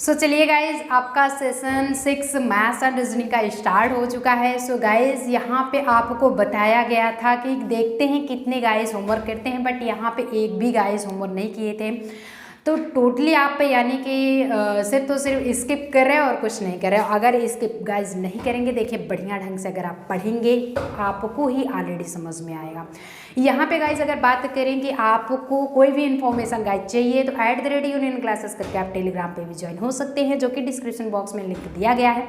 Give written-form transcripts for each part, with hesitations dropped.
चलिए गाइज, आपका session 6 maths and reasoning का स्टार्ट हो चुका है। सो गाइज, यहाँ पे आपको बताया गया था कि देखते हैं कितने गाइज होमवर्क करते हैं, बट यहाँ पे एक भी गाइज होमवर्क नहीं किए थे। तो टोटली आप पे यानी कि सिर्फ स्किप कर रहे हैं और कुछ नहीं कर रहे हैं। अगर स्किप गाइज नहीं करेंगे, देखिए बढ़िया ढंग से अगर आप पढ़ेंगे आपको ही ऑलरेडी समझ में आएगा। यहाँ पे गाइज अगर बात करें कि आपको कोई भी इन्फॉर्मेशन गाइज चाहिए तो @यूनियन क्लासेस करके आप टेलीग्राम पे भी ज्वाइन हो सकते हैं, जो कि डिस्क्रिप्शन बॉक्स में लिंक दिया गया है।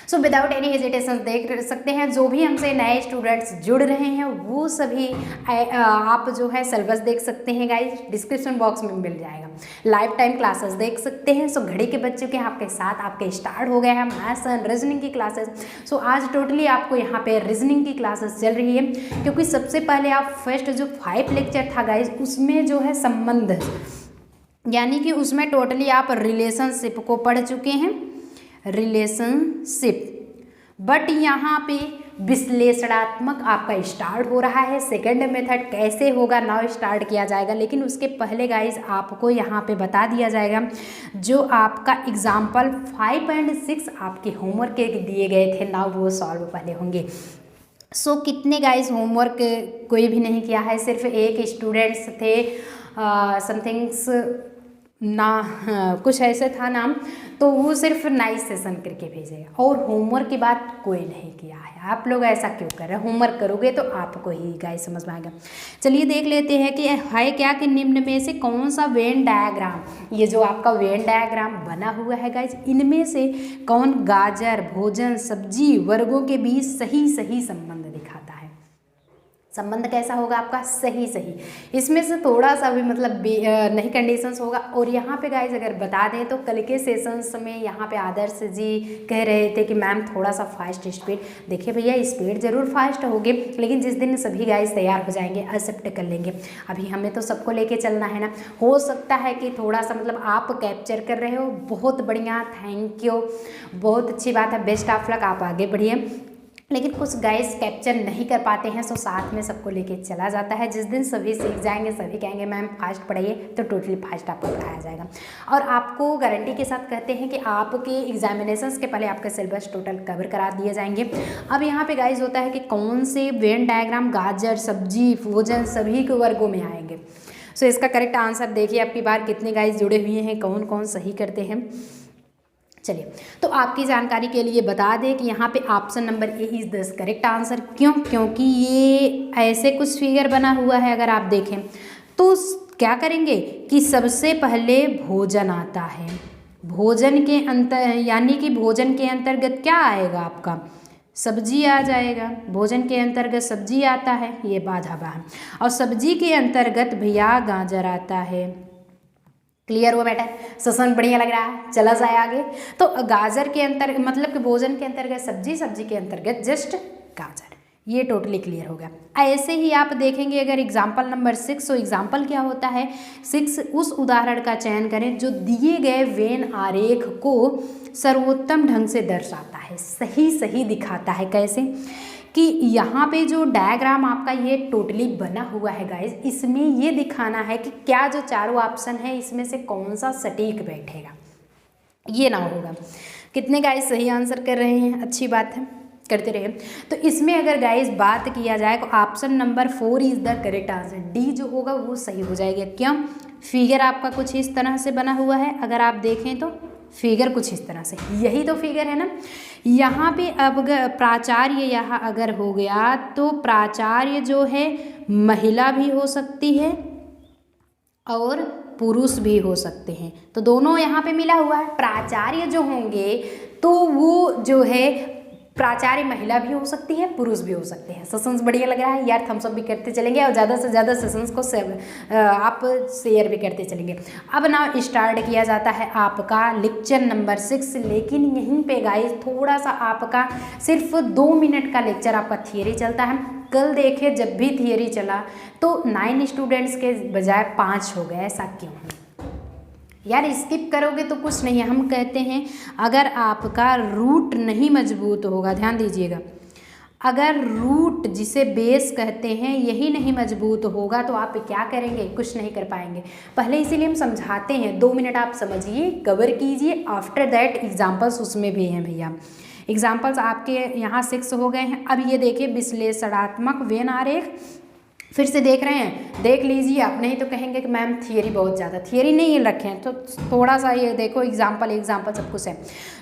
सो विदाउट एनी हेजिटेशन देख सकते हैं, जो भी हमसे नए स्टूडेंट्स जुड़ रहे हैं वो सभी आप जो है सिलेबस देख सकते हैं गाइज, डिस्क्रिप्शन बॉक्स में मिल जाएगा। लाइफ टाइम क्लासेस देख सकते हैं। सो घड़ी के बच्चों के आपके साथ आपके स्टार्ट हो गया है मैथ्स एंड रीजनिंग की क्लासेस। सो आज टोटली आपको यहाँ पे रीजनिंग की क्लासेस चल रही है, क्योंकि सबसे पहले आप फर्स्ट जो 5 लेक्चर था गाइज, उसमें जो है संबंध यानी कि उसमें टोटली आप रिलेशनशिप को पढ़ चुके हैं, रिलेशनशिप। बट यहाँ पे विश्लेषणात्मक आपका स्टार्ट हो रहा है। सेकंड मेथड कैसे होगा नाउ स्टार्ट किया जाएगा, लेकिन उसके पहले गाइज आपको यहाँ पे बता दिया जाएगा जो आपका एग्जाम्पल 5 एंड 6 आपके होमवर्क के दिए गए थे, नाउ वो सॉल्व पहले होंगे। सो कितने गाइज होमवर्क कोई भी नहीं किया है, सिर्फ एक स्टूडेंट्स थे, समथिंग्स ना कुछ ऐसे था नाम, तो वो सिर्फ नाइस सेशन करके भेजेगा और होमवर्क की बात कोई नहीं किया है। आप लोग ऐसा क्यों कर रहे हैं? होमवर्क करोगे तो आपको ही गाइस समझ में आएगा। चलिए देख लेते हैं कि है क्या कि निम्न में से कौन सा वेन डायग्राम, ये जो आपका वेन डायग्राम बना हुआ है गाइस, इनमें से कौन गाजर, भोजन, सब्जी वर्गों के बीच सही सही संबंध दिखाता है। संबंध कैसा होगा आपका? सही सही। इसमें से थोड़ा सा भी मतलब नहीं कंडीशंस होगा। और यहाँ पे गाइज अगर बता दें तो कल के सेशंस में यहाँ पे आदर्श जी कह रहे थे कि मैम थोड़ा सा फास्ट स्पीड। देखिए भैया, स्पीड ज़रूर फास्ट होगी, लेकिन जिस दिन सभी गाइज तैयार हो जाएंगे एक्सेप्ट कर लेंगे। अभी हमें तो सबको लेके चलना है ना। हो सकता है कि थोड़ा सा मतलब आप कैप्चर कर रहे हो, बहुत बढ़िया, थैंक यू, बहुत अच्छी बात है, बेस्ट ऑफ लक, आप आगे बढ़िए। लेकिन कुछ गाइस कैप्चर नहीं कर पाते हैं, सो साथ में सबको लेके चला जाता है। जिस दिन सभी सीख जाएंगे, सभी कहेंगे मैम फास्ट पढ़ाइए, तो टोटली फास्ट आपको पढ़ाया जाएगा। और आपको गारंटी के साथ कहते हैं कि आपके एग्जामिनेशंस के पहले आपका सिलेबस टोटल कवर करा दिए जाएंगे। अब यहाँ पे गाइस होता है कि कौन से वेन डायग्राम गाजर, सब्जी, भोजन सभी के वर्गों में आएंगे। सो इसका करेक्ट आंसर देखिए आपकी बार कितने गाइस जुड़े हुए हैं, कौन कौन सही करते हैं। चलिए, तो आपकी जानकारी के लिए बता दें कि यहाँ पे option number A is the correct answer. क्यों? क्योंकि ये ऐसे कुछ फिगर बना हुआ है, अगर आप देखें तो क्या करेंगे कि सबसे पहले भोजन आता है। भोजन के अंतर यानी कि भोजन के अंतर्गत क्या आएगा आपका? सब्जी आ जाएगा। भोजन के अंतर्गत सब्जी आता है, ये बाधा बा, और सब्जी के अंतर्गत भैया गाजर आता है। क्लियर हुआ बेटा? सेशन बढ़िया लग रहा है, चला जाए आगे। तो गाजर के अंतर मतलब कि भोजन के अंतर्गत सब्जी, सब्जी के अंतर्गत जस्ट गाजर, ये टोटली क्लियर हो गया। ऐसे ही आप देखेंगे अगर एग्जाम्पल नंबर 6, तो एग्जाम्पल क्या होता है 6, उस उदाहरण का चयन करें जो दिए गए वेन आरेख को सर्वोत्तम ढंग से दर्शाता है, सही सही दिखाता है। कैसे कि यहाँ पे जो डायग्राम आपका ये टोटली बना हुआ है गाइज, इसमें ये दिखाना है कि क्या जो चारों ऑप्शन है इसमें से कौन सा सटीक बैठेगा, ये ना होगा। कितने गाइज सही आंसर कर रहे हैं? अच्छी बात है, करते रहे। तो इसमें अगर गाइज बात किया जाए तो option number 4 is the correct answer. D जो होगा वो सही हो जाएगा। क्यों? फिगर आपका कुछ इस तरह से बना हुआ है, अगर आप देखें तो फिगर कुछ इस तरह से, यही तो फिगर है ना। यहाँ पे अब प्राचार्य यहाँ अगर हो गया तो प्राचार्य जो है महिला भी हो सकती है और पुरुष भी हो सकते हैं, तो दोनों यहाँ पे मिला हुआ है। प्राचार्य जो होंगे तो वो जो है प्राचार्य महिला भी हो सकती है, पुरुष भी हो सकते हैं। सेशंस बढ़िया लग रहा है यार, थम्स अप भी करते चलेंगे और ज़्यादा से ज़्यादा सेशंस को आप शेयर भी करते चलेंगे। अब ना स्टार्ट किया जाता है आपका लेक्चर नंबर 6, लेकिन यहीं पे गाइस थोड़ा सा आपका सिर्फ 2 मिनट का लेक्चर आपका थियरी चलता है। कल देखे जब भी थियरी चला तो 9 स्टूडेंट्स के बजाय 5 हो गए, ऐसा क्यों है यार? स्किप करोगे तो कुछ नहीं है। हम कहते हैं अगर आपका रूट नहीं मजबूत होगा, ध्यान दीजिएगा, अगर रूट जिसे बेस कहते हैं यही नहीं मजबूत होगा तो आप क्या करेंगे, कुछ नहीं कर पाएंगे। पहले इसीलिए हम समझाते हैं, 2 मिनट आप समझिए, कवर कीजिए, आफ्टर दैट एग्जाम्पल्स उसमें भी हैं भैया। एग्जाम्पल्स आपके यहाँ 6 हो गए हैं। अब ये देखिए विश्लेषणात्मक वेन आरेख, फिर से देख रहे हैं, देख लीजिए आप, नहीं तो कहेंगे कि मैम थियरी बहुत ज़्यादा, थियरी नहीं रखे हैं तो थोड़ा सा ये देखो एग्जाम्पल सब कुछ है।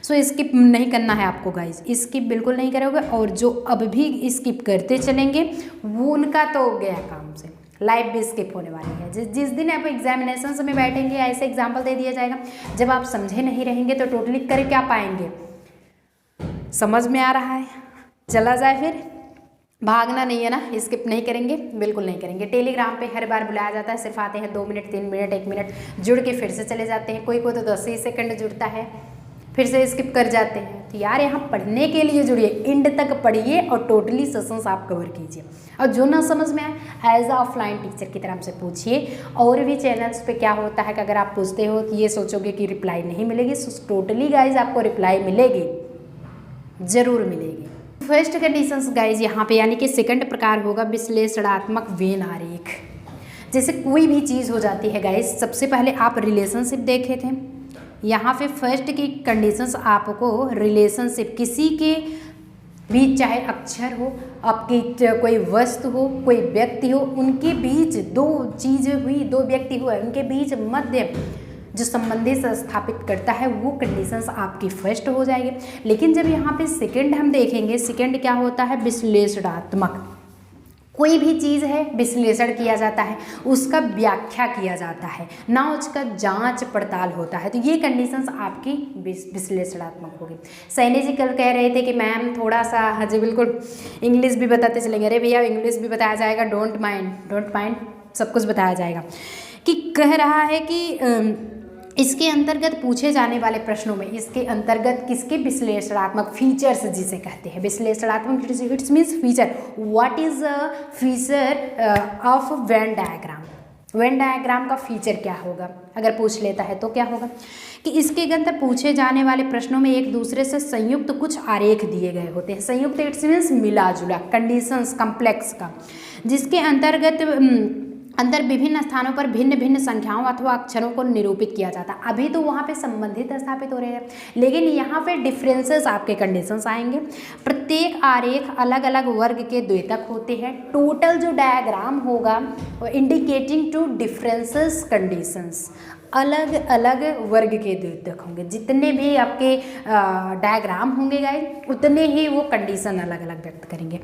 सो स्किप नहीं करना है आपको गाइज, स्किप बिल्कुल नहीं करोगे। और जो अब भी स्किप करते चलेंगे वो उनका तो हो गया काम से, लाइव भी स्किप होने वाली है। जिस दिन आप एग्जामिनेशन में बैठेंगे ऐसे एग्जाम्पल दे दिया जाएगा, जब आप समझे नहीं रहेंगे तो टोटली कर क्या पाएंगे। समझ में आ रहा है, चला जाए फिर, भागना नहीं है ना, स्किप नहीं करेंगे, बिल्कुल नहीं करेंगे। टेलीग्राम पे हर बार बुलाया जाता है, सिर्फ आते हैं 2 मिनट 3 मिनट 1 मिनट जुड़ के फिर से चले जाते हैं। कोई तो 10 ही सेकंड जुड़ता है फिर से स्किप कर जाते हैं। तो यार यहाँ पढ़ने के लिए जुड़िए, एंड तक पढ़िए और टोटली सेशंस आप कवर कीजिए। और जो ना समझ में आए एज अ ऑफलाइन टीचर की तरह से पूछिए। और भी चैनल्स पे क्या होता है कि अगर आप पूछते हो तो ये सोचोगे कि रिप्लाई नहीं मिलेगी, सो टोटली गाइज आपको रिप्लाई मिलेगी, ज़रूर मिलेगी। फर्स्ट कंडीशंस गाइज यहाँ पे, यानी कि सेकंड प्रकार होगा विश्लेषणात्मक वेन आरेख। जैसे कोई भी चीज़ हो जाती है गाइज, सबसे पहले आप रिलेशनशिप देखे थे, यहाँ पे फर्स्ट की कंडीशंस आपको रिलेशनशिप, किसी के बीच चाहे अक्षर हो, आपकी कोई वस्तु हो, कोई व्यक्ति हो, उनके बीच 2 चीज़ें हुई, 2 व्यक्ति हुए, उनके बीच मध्य जो संबंधी से स्थापित करता है वो कंडीशंस आपकी फर्स्ट हो जाएगी। लेकिन जब यहाँ पे सेकंड हम देखेंगे, सेकंड क्या होता है, विश्लेषणात्मक। कोई भी चीज़ है विश्लेषण किया जाता है, उसका व्याख्या किया जाता है, ना उसका जांच पड़ताल होता है, तो ये कंडीशंस आपकी विश्लेषणात्मक होगी। सैनी जी कल कह रहे थे कि मैम थोड़ा सा, हाँ जी बिल्कुल, इंग्लिश भी बताते चलेंगे। अरे भैया इंग्लिश भी बताया जाएगा, डोंट माइंड, सब कुछ बताया जाएगा। कि कह रहा है कि इसके अंतर्गत पूछे जाने वाले प्रश्नों में, इसके अंतर्गत किसके विश्लेषणात्मक फीचर्स जिसे कहते हैं, विश्लेषणात्मक it's means feature. What is a feature of Venn diagram. Venn diagram का फीचर क्या होगा, अगर पूछ लेता है तो क्या होगा कि इसके अंदर पूछे जाने वाले प्रश्नों में एक दूसरे से संयुक्त कुछ आरेख दिए गए होते हैं। संयुक्त इट्स मीन्स मिला जुला, कंडीशंस कम्प्लेक्स का, जिसके अंदर विभिन्न स्थानों पर भिन्न भिन्न संख्याओं अथवा अक्षरों को निरूपित किया जाता है। अभी तो वहाँ पे संबंधित स्थापित हो रहे हैं, लेकिन यहाँ पे डिफरेंसेस आपके कंडीशंस आएंगे। प्रत्येक आरेख अलग अलग वर्ग के द्योतक होते हैं। टोटल जो डायग्राम होगा इंडिकेटिंग टू डिफरेंसेस कंडीशंस, अलग अलग वर्ग के द्योतक होंगे। जितने भी आपके डायग्राम होंगे गाइस, उतने ही वो कंडीशन अलग अलग व्यक्त करेंगे।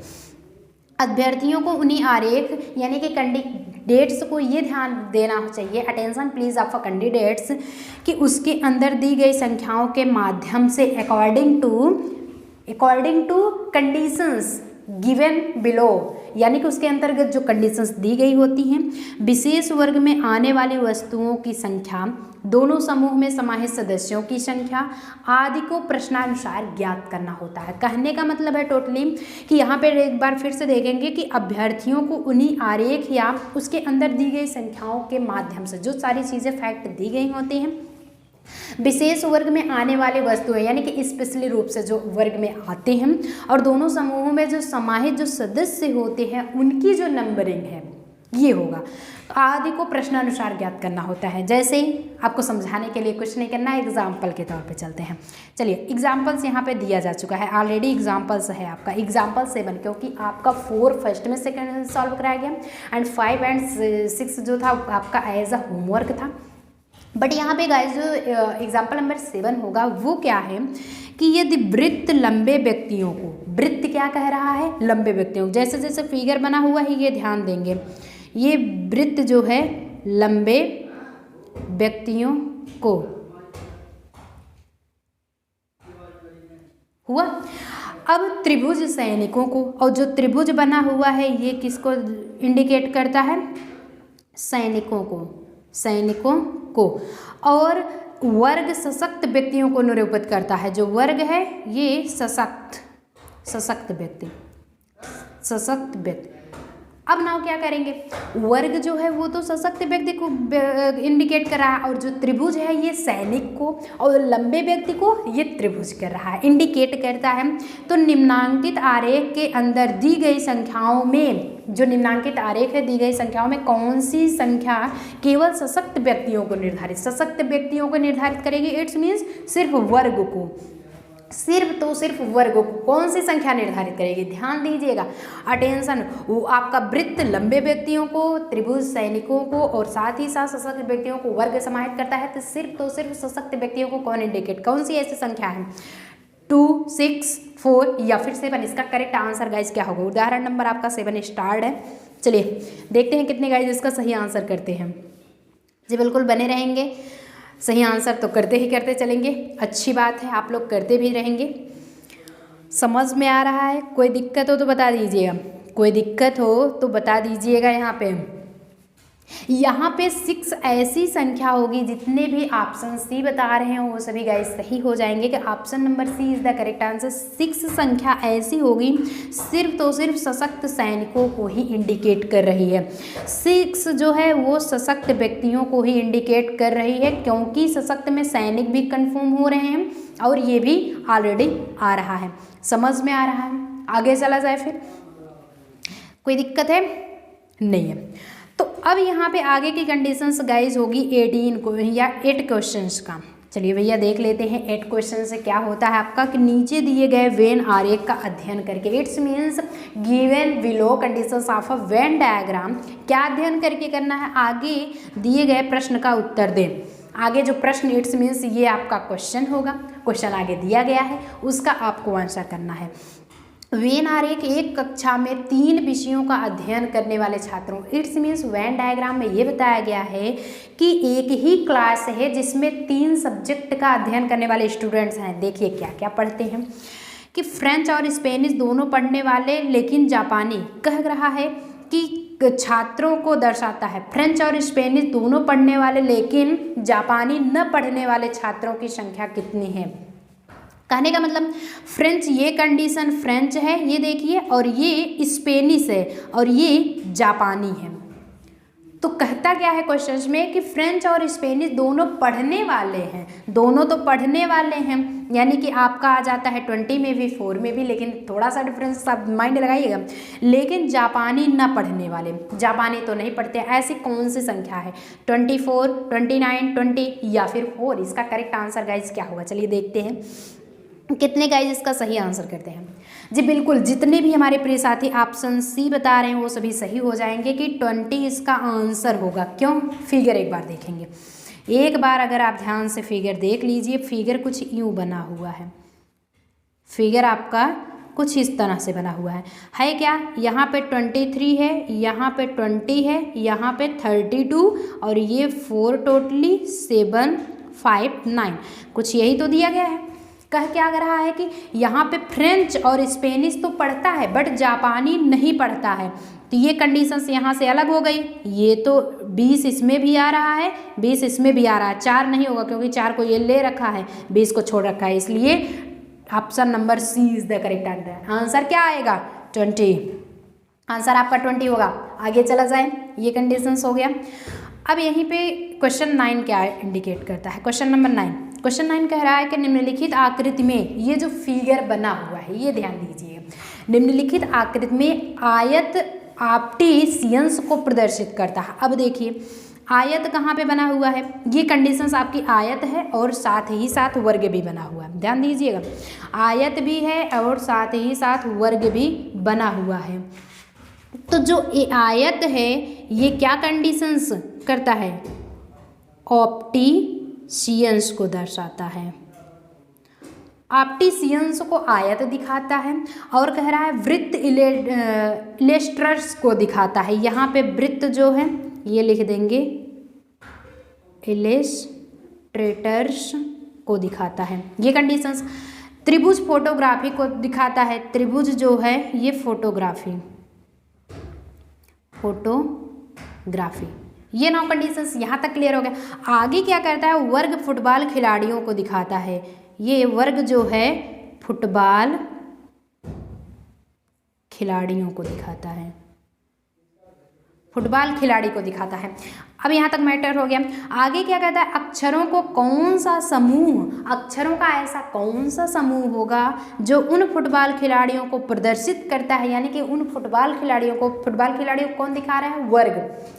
अभ्यर्थियों को उन्हीं आरेख यानी कि कैंडिडेट्स को ये ध्यान देना चाहिए, अटेंशन प्लीज ऑफ कैंडिडेट्स, कि उसके अंदर दी गई संख्याओं के माध्यम से according to conditions given below, यानी कि उसके अंतर्गत जो कंडीशंस दी गई होती हैं, विशेष वर्ग में आने वाली वस्तुओं की संख्या, दोनों समूह में समाहित सदस्यों की संख्या आदि को प्रश्नानुसार ज्ञात करना होता है। कहने का मतलब है टोटली कि यहाँ पे एक बार फिर से देखेंगे कि अभ्यर्थियों को उन्हीं आरेख या उसके अंदर दी गई संख्याओं के माध्यम से जो सारी चीज़ें फैक्ट दी गई होती हैं, विशेष वर्ग में आने वाले वस्तुएं यानी कि स्पेशली रूप से जो वर्ग में आते हैं, और दोनों समूहों में जो समाहित जो सदस्य होते हैं उनकी जो नंबरिंग है ये होगा, आदि को प्रश्नानुसार ज्ञात करना होता है। जैसे ही आपको समझाने के लिए कुछ नहीं करना है, एग्जाम्पल के तौर पे चलते हैं। चलिए एग्जाम्पल्स यहाँ पे दिया जा चुका है ऑलरेडी, एग्जाम्पल्स है आपका एग्जाम्पल 7, क्योंकि आपका 4 फर्स्ट में सेकंड सॉल्व कराया गया एंड 5 एंड 6 जो था आपका एज अ होमवर्क था। बट यहाँ पे गाइस जो एग्जाम्पल नंबर 7 होगा वो क्या है कि यदि वृत्त लंबे व्यक्तियों को, वृत्त क्या कह रहा है, लंबे व्यक्तियों को, जैसे जैसे फिगर बना हुआ है ये ध्यान देंगे, ये वृत्त जो है लंबे व्यक्तियों को हुआ। अब त्रिभुज सैनिकों को, और जो त्रिभुज बना हुआ है ये किसको इंडिकेट करता है, सैनिकों को, और वर्ग सशक्त व्यक्तियों को निरूपित करता है। जो वर्ग है ये सशक्त व्यक्ति। अब नाउ क्या करेंगे, वर्ग जो है वो तो सशक्त व्यक्ति को इंडिकेट कर रहा है, और जो त्रिभुज है ये सैनिक को, और लंबे व्यक्ति को ये त्रिभुज कर रहा है, इंडिकेट करता है। तो निम्नांकित आरेख के अंदर दी गई संख्याओं में, जो निम्नांकित आरेख है दी गई संख्याओं में कौन सी संख्या केवल सशक्त व्यक्तियों को निर्धारित, सशक्त व्यक्तियों को निर्धारित करेगी, इट्स मीन्स सिर्फ वर्ग को, सिर्फ वर्ग को कौन सी संख्या निर्धारित करेगी। ध्यान दीजिएगा, अटेंशन, वो आपका वृत्त लंबे व्यक्तियों को, त्रिभुज सैनिकों को, और साथ ही साथ सशक्त व्यक्तियों को वर्ग समाहित करता है। तो सिर्फ सशक्त व्यक्तियों को कौन इंडिकेट, कौन सी ऐसी संख्या है, 2, 6, 4 या फिर 7। इसका करेक्ट आंसर गाइज क्या होगा, उदाहरण नंबर आपका 7 स्टार्ट है। चलिए देखते हैं कितने गाइज इसका सही आंसर करते हैं। जी बिल्कुल बने रहेंगे, सही आंसर तो करते ही करते चलेंगे, अच्छी बात है, आप लोग करते भी रहेंगे। समझ में आ रहा है, कोई दिक्कत हो तो बता दीजिएगा, कोई दिक्कत हो तो बता दीजिएगा। यहाँ पे 6 ऐसी संख्या होगी, जितने भी ऑप्शन सी बता रहे हैं वो सभी गाइस सही हो जाएंगे कि option number C is the correct answer. 6 संख्या ऐसी होगी सिर्फ सशक्त सैनिकों को ही इंडिकेट कर रही है। 6 जो है वो सशक्त व्यक्तियों को ही इंडिकेट कर रही है, क्योंकि सशक्त में सैनिक भी कन्फर्म हो रहे हैं और ये भी ऑलरेडी आ रहा है। समझ में आ रहा है, आगे चला जाए फिर, कोई दिक्कत है नहीं है। तो अब यहाँ पे आगे की कंडीशंस गाइज होगी 18 को या 8 क्वेश्चंस का। चलिए भैया देख लेते हैं 8 क्वेश्चन से क्या होता है आपका, कि नीचे दिए गए वेन आरेख का अध्ययन करके, it's means given below conditions of a Venn diagram, क्या अध्ययन करके करना है, आगे दिए गए प्रश्न का उत्तर दें। आगे जो प्रश्न, इट्स मीन्स ये आपका क्वेश्चन होगा, क्वेश्चन आगे दिया गया है, उसका आपको आंसर करना है। वेन आरेख एक कक्षा में 3 विषयों का अध्ययन करने वाले छात्रों, इट्स मीन्स वेन डायग्राम में ये बताया गया है कि एक ही क्लास है जिसमें 3 सब्जेक्ट का अध्ययन करने वाले स्टूडेंट्स हैं। देखिए क्या क्या पढ़ते हैं, कि फ्रेंच और स्पेनिश दोनों पढ़ने वाले लेकिन जापानी, कह रहा है कि छात्रों को दर्शाता है फ्रेंच और स्पेनिश दोनों पढ़ने वाले लेकिन जापानी न पढ़ने वाले छात्रों की संख्या कितनी है। कहने का मतलब फ्रेंच, ये कंडीशन फ्रेंच है ये देखिए, और ये स्पेनिश है और ये जापानी है। तो कहता क्या है क्वेश्चन में कि फ्रेंच और स्पेनिश दोनों पढ़ने वाले हैं, दोनों तो पढ़ने वाले हैं, यानी कि आपका आ जाता है 20 में भी 4 में भी, लेकिन थोड़ा सा डिफरेंस आप माइंड लगाइएगा। लेकिन जापानी ना पढ़ने वाले, जापानी तो नहीं पढ़ते, ऐसी कौन सी संख्या है, 24, 29, 20 या फिर 4। इसका करेक्ट आंसर गाइज क्या होगा, चलिए देखते हैं कितने गाइज इसका सही आंसर करते हैं। जी बिल्कुल, जितने भी हमारे प्रिय साथी ऑप्शन सी बता रहे हैं वो सभी सही हो जाएंगे कि 20 इसका आंसर होगा। क्यों, फिगर एक बार देखेंगे, एक बार अगर आप ध्यान से फिगर देख लीजिए, फिगर कुछ यूँ बना हुआ है, फिगर आपका कुछ इस तरह से बना हुआ है क्या, यहाँ पे 23 है, यहाँ पे 20 है, यहाँ पे 32 और ये 4 टोटली 7, 5, 9, कुछ यही तो दिया गया है। कह क्या रहा है कि यहाँ पे फ्रेंच और स्पेनिश तो पढ़ता है बट जापानी नहीं पढ़ता है, तो ये कंडीशंस यहाँ से अलग हो गई। ये तो 20 इसमें भी आ रहा है, 20 इसमें भी आ रहा है, 4 नहीं होगा क्योंकि 4 को ये ले रखा है, 20 को छोड़ रखा है, इसलिए option number C is the correct answer. Answer क्या आएगा, 20, आंसर आपका 20 होगा। आगे चला जाए, ये कंडीशंस हो गया। अब यहीं पे क्वेश्चन 9 क्या इंडिकेट करता है, क्वेश्चन नंबर 9, क्वेश्चन 9 कह रहा है कि निम्नलिखित आकृति में, ये जो फिगर बना हुआ है ये ध्यान दीजिए, निम्नलिखित आकृति में आयत ऑप्टिशियंस को प्रदर्शित करता है। अब देखिए आयत कहाँ पे बना हुआ है, ये कंडीशंस आपकी आयत है और साथ ही साथ वर्ग भी बना हुआ है, ध्यान दीजिएगा, आयत भी है और साथ ही साथ वर्ग भी बना हुआ है। तो जो आयत है ये क्या कंडीशंस करता है, ऑप्टिशियंस को दर्शाता है, ऑप्टिशियंस को आयत दिखाता है और कह रहा है वृत्त इलेस्ट्रर्स को दिखाता है। यहाँ पे वृत्त जो है ये लिख देंगे, इलेस्ट्रेटर्स को दिखाता है, ये कंडीशंस। त्रिभुज फोटोग्राफी को दिखाता है, त्रिभुज जो है ये फोटोग्राफी, ये 9 कंडीशंस यहाँ तक क्लियर हो गया। आगे क्या करता है, वर्ग फुटबॉल खिलाड़ियों को दिखाता है, ये वर्ग जो है फुटबॉल खिलाड़ियों को दिखाता है, फुटबॉल खिलाड़ी को दिखाता है। अब यहाँ तक मैटर हो गया। आगे क्या कहता है, अक्षरों को कौन सा समूह, अक्षरों का ऐसा कौन सा समूह होगा जो उन फुटबॉल खिलाड़ियों को प्रदर्शित करता है, यानी कि उन फुटबॉल खिलाड़ियों को कौन दिखा रहा है,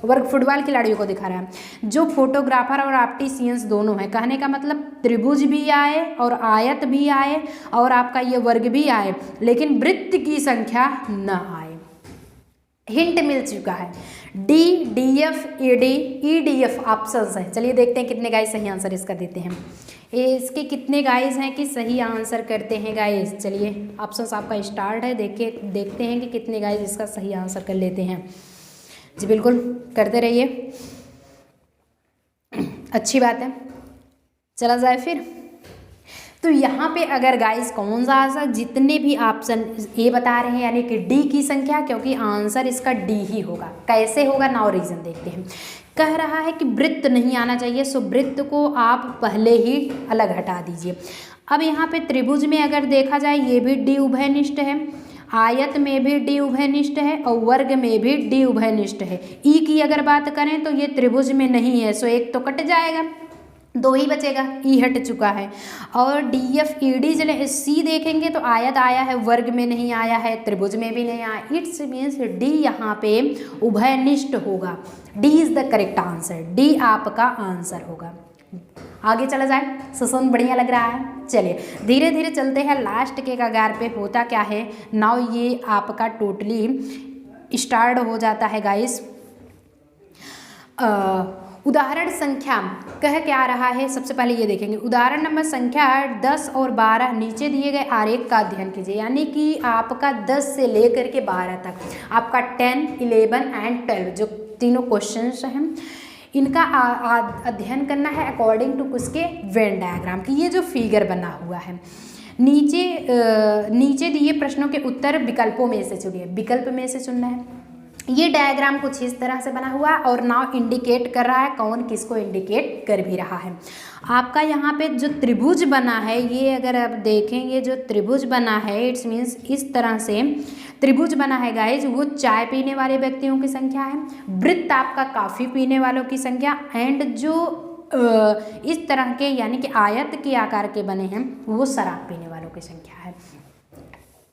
वर्ग फुटबॉल खिलाड़ियों को दिखा रहा है, जो फोटोग्राफर और आर्टिसियंस दोनों है। कहने का मतलब त्रिभुज भी आए और आयत भी आए और आपका ये वर्ग भी आए, लेकिन वृत्त की संख्या न आए। हिंट मिल चुका है, D, D F, A D, E D F options हैं। चलिए देखते हैं कितने गाइस सही आंसर इसका देते हैं। इसके कितने गाइस हैं कि सही आंसर करते हैं गाइस। चलिए ऑप्शंस आपका स्टार्ट है, देखते हैं कि कितने गाइस इसका सही आंसर कर लेते हैं। जी बिल्कुल करते रहिए, अच्छी बात है। चला जाए फिर। तो यहाँ पे अगर गाइस कौन सा आंसर, जितने भी ऑप्शन ए बता रहे हैं यानी कि डी की संख्या, क्योंकि आंसर इसका डी ही होगा। कैसे होगा, नाउ रीजन देखते हैं। कह रहा है कि वृत्त नहीं आना चाहिए, सो वृत्त को आप पहले ही अलग हटा दीजिए। अब यहाँ पे त्रिभुज में अगर देखा जाए ये भी डी उभयनिष्ठ है, आयत में भी डी उभयनिष्ठ है और वर्ग में भी डी उभयनिष्ठ है। ई की अगर बात करें तो ये त्रिभुज में नहीं है, सो एक तो कट जाएगा, दो ही बचेगा, ई हट चुका है। और डी एफ ई डी चले सी देखेंगे तो आयत आया है, वर्ग में नहीं आया है, त्रिभुज में भी नहीं आया। इट्स मीन्स डी यहाँ पे उभयनिष्ठ होगा। D is the correct answer, D आपका आंसर होगा। आगे चला जाए, सेशन बढ़िया लग रहा है। चलिए धीरे धीरे चलते हैं लास्ट के कगार पे। होता क्या है, नाउ ये आपका टोटली स्टार्ट हो जाता है गाइस। उदाहरण संख्या कह क्या रहा है, सबसे पहले ये देखेंगे। उदाहरण नंबर संख्या 10 और 12 नीचे दिए गए आरेख का अध्ययन कीजिए, यानी कि आपका 10 से लेकर के 12 तक आपका 10, 11 एंड 12 जो तीनों क्वेश्चंस हैं इनका अध्ययन करना है अकॉर्डिंग टू उसके वेन डायग्राम की। ये जो फिगर बना हुआ है नीचे दिए प्रश्नों के उत्तर विकल्पों में से चुनिए, विकल्प में से चुनना है। ये डायग्राम कुछ इस तरह से बना हुआ है और नाउ इंडिकेट कर रहा है कौन किसको इंडिकेट कर भी रहा है। आपका यहाँ पे जो त्रिभुज बना है, ये अगर आप देखेंगे जो त्रिभुज बना है, इट्स मीन्स इस तरह से त्रिभुज बना है गाइज, वो चाय पीने वाले व्यक्तियों की संख्या है। वृत्त आपका कॉफ़ी पीने वालों की संख्या, एंड जो इस तरह के यानी कि आयत के आकार के बने हैं वो शराब पीने वालों की संख्या है।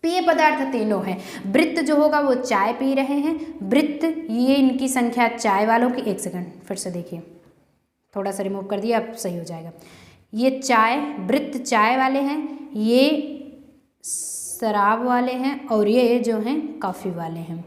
पेय पदार्थ तीनों हैं। वृत्त जो होगा वो चाय पी रहे हैं, वृत्त ये इनकी संख्या चाय वालों की। एक सेकंड फिर से देखिए, थोड़ा सा रिमूव कर दिया, अब सही हो जाएगा। ये चाय, वृत्त चाय वाले हैं, ये शराब वाले हैं और ये जो हैं कॉफ़ी वाले हैं।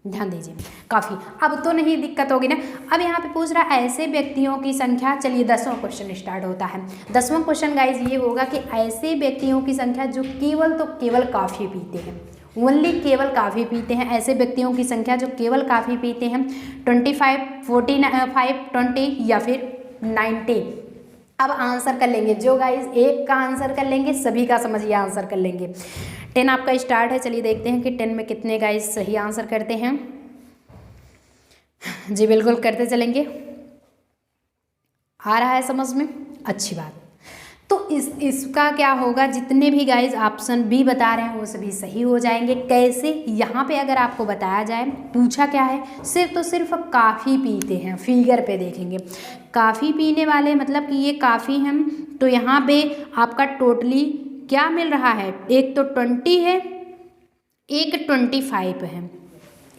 ध्यान दीजिए, काफ़ी अब तो नहीं दिक्कत होगी ना। अब यहाँ पे पूछ रहा है ऐसे व्यक्तियों की संख्या। चलिए 10वां क्वेश्चन स्टार्ट होता है। 10वां क्वेश्चन गाइज ये होगा कि ऐसे व्यक्तियों की संख्या जो केवल काफ़ी पीते हैं, ओनली केवल काफ़ी पीते हैं। ऐसे व्यक्तियों की संख्या जो केवल काफ़ी पीते हैं 25, 45, 20 या फिर 90। अब आंसर कर लेंगे, जो गाइज एक का आंसर कर लेंगे सभी का समझिए आंसर कर लेंगे। 10 आपका स्टार्ट है। चलिए देखते हैं कि 10 में कितने गाइज सही आंसर करते हैं। जी बिल्कुल करते चलेंगे, आ रहा है समझ में, अच्छी बात। तो इसका क्या होगा, जितने भी गाइज ऑप्शन बी बता रहे हैं वो सभी सही हो जाएंगे। कैसे, यहाँ पे अगर आपको बताया जाए, पूछा क्या है, सिर्फ काफ़ी पीते हैं। फिगर पे देखेंगे काफ़ी पीने वाले मतलब कि ये काफ़ी हैं, तो यहाँ पे आपका टोटली क्या मिल रहा है, एक तो 20 है, एक 25 है,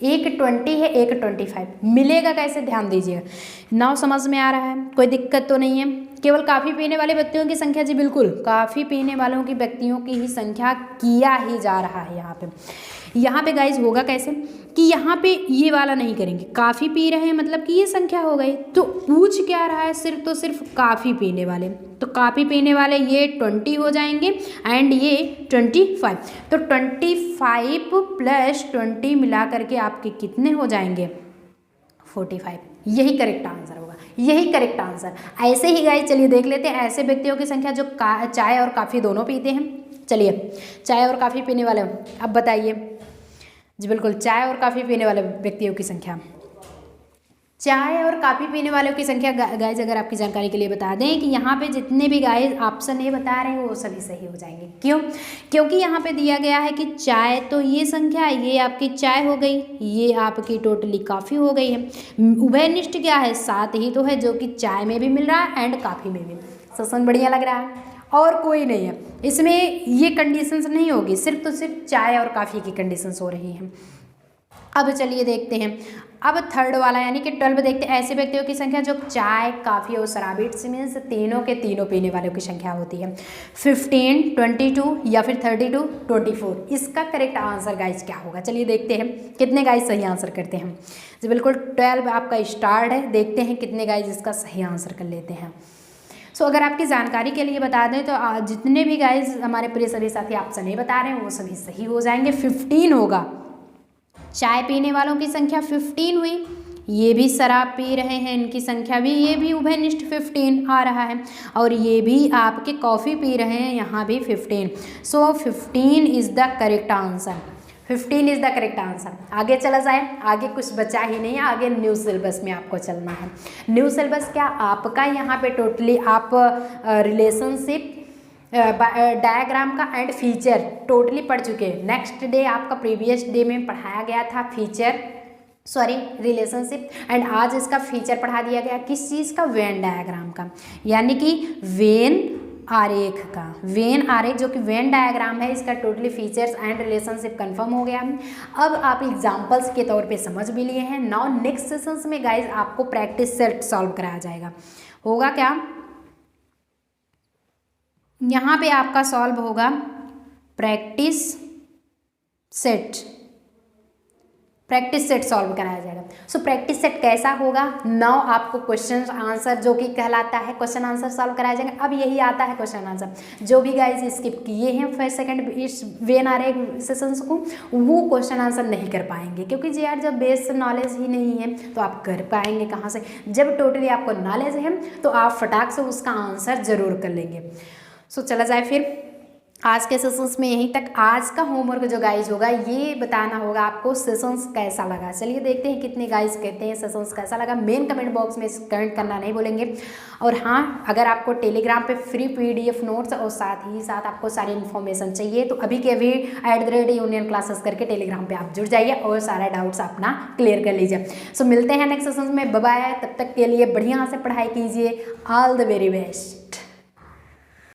एक 20 है, एक 25 मिलेगा कैसे, ध्यान दीजिएगा। नाउ समझ में आ रहा है, कोई दिक्कत तो नहीं है। केवल काफ़ी पीने वाले व्यक्तियों की संख्या, जी बिल्कुल काफ़ी पीने वालों की व्यक्तियों की ही संख्या किया ही जा रहा है। यहाँ पे गाइज होगा कैसे कि यहाँ पे ये वाला नहीं करेंगे, काफ़ी पी रहे हैं मतलब कि ये संख्या हो गई। तो पूछ क्या रहा है, सिर्फ काफ़ी पीने वाले, तो काफ़ी पीने वाले ये 20 हो जाएंगे एंड ये 25। तो 25 प्लस 20 मिला करके आपके कितने हो जाएंगे, 45। यही करेक्ट आंसर होगा, यही करेक्ट आंसर। ऐसे ही गाइस चलिए देख लेते हैं ऐसे व्यक्तियों की संख्या जो चाय और काफ़ी दोनों पीते हैं। चलिए चाय और काफ़ी पीने वाले, अब बताइए। जी बिल्कुल चाय और काफ़ी पीने वाले व्यक्तियों की संख्या, चाय और काफ़ी पीने वालों की संख्या गाइज अगर आपकी जानकारी के लिए बता दें कि यहाँ पे जितने भी गाइज ऑप्शन ए बता रहे हैं वो सभी सही हो जाएंगे। क्यों? क्योंकि यहाँ पे दिया गया है कि चाय तो ये संख्या ये आपकी चाय हो गई, ये आपकी टोटली काफ़ी हो गई है। उभयनिष्ठ क्या है? 7 ही तो है जो कि चाय में भी मिल रहा है एंड काफ़ी में भी। सेशन बढ़िया लग रहा है और कोई नहीं है इसमें, ये कंडीशंस नहीं होगी, सिर्फ तो सिर्फ चाय और काफ़ी की कंडीशंस हो रही हैं। अब चलिए देखते हैं, अब थर्ड वाला यानी कि 12 देखते हैं ऐसे व्यक्तियों की संख्या जो चाय, काफ़ी और शराब, इट्स मीन्स तीनों के तीनों पीने वालों की संख्या होती है। 15, 22 या फिर 32, 24। इसका करेक्ट आंसर गाइज क्या होगा? चलिए देखते हैं कितने गाइज सही आंसर करते हैं। जी बिल्कुल 12 आपका स्टार्ट है, देखते हैं कितने गाइज इसका सही आंसर कर लेते हैं। सो अगर आपकी जानकारी के लिए बता दें तो जितने भी गाइज हमारे प्रिय सभी साथी ऑप्शन ए बता रहे हैं वो सभी सही हो जाएंगे। 15 होगा, चाय पीने वालों की संख्या 15 हुई, ये भी शराब पी रहे हैं इनकी संख्या भी, ये भी उभयनिष्ठ 15 आ रहा है, और ये भी आपके कॉफ़ी पी रहे हैं यहाँ भी 15। सो 15 is the correct answer, 15 is the correct answer. आगे चला जाए, आगे कुछ बचा ही नहीं है, आगे न्यू सिलेबस में आपको चलना है। न्यू सिलेबस क्या आपका यहाँ पे टोटली आप रिलेशनशिप, डायग्राम का एंड फीचर टोटली पढ़ चुके हैं। नेक्स्ट डे आपका प्रीवियस डे में पढ़ाया गया था फीचर, सॉरी रिलेशनशिप, एंड आज इसका फीचर पढ़ा दिया गया किस चीज़ का? वेन डायग्राम का, यानी कि वेन आरेख का। वेन आरेख जो कि वेन डायग्राम है, इसका totally features and relationship confirm हो गया। अब आप एग्जांपल्स के तौर पे समझ भी लिए हैं। नाउ नेक्स्ट सेशंस में गाइज आपको प्रैक्टिस सेट सॉल्व कराया जाएगा। होगा क्या? यहाँ पे आपका सॉल्व होगा practice set, practice set solve कराया जाएगा। सो प्रैक्टिस सेट कैसा होगा? नाउ आपको क्वेश्चन आंसर जो कि कहलाता है क्वेश्चन आंसर सॉल्व कराया जाएगा। अब यही आता है क्वेश्चन आंसर। जो भी गाइज स्किप किए हैं फर्स्ट सेकंड इस वेन आरेख सेशंस को, वो क्वेश्चन आंसर नहीं कर पाएंगे, क्योंकि जी यार जब बेस नॉलेज ही नहीं है तो आप कर पाएंगे कहाँ से? जब टोटली आपको नॉलेज है तो आप फटाक से उसका आंसर जरूर कर लेंगे। सो चला जाए फिर आज के सेशंस में यहीं तक। आज का होमवर्क जो गाइज होगा ये बताना होगा आपको सेशंस कैसा लगा। चलिए देखते हैं कितने गाइज कहते हैं सेशंस कैसा लगा। मेन कमेंट बॉक्स में कमेंट करना नहीं भूलेंगे। और हाँ, अगर आपको टेलीग्राम पे फ्री PDF नोट्स और साथ ही साथ आपको सारी इन्फॉर्मेशन चाहिए तो अभी के अभी @union classes करके टेलीग्राम पर आप जुड़ जाइए और सारा डाउट्स अपना क्लियर कर लीजिए। सो मिलते हैं नेक्स्ट सेशंस में, बाय बाय। तब तक के लिए बढ़िया से पढ़ाई कीजिए। All the very best.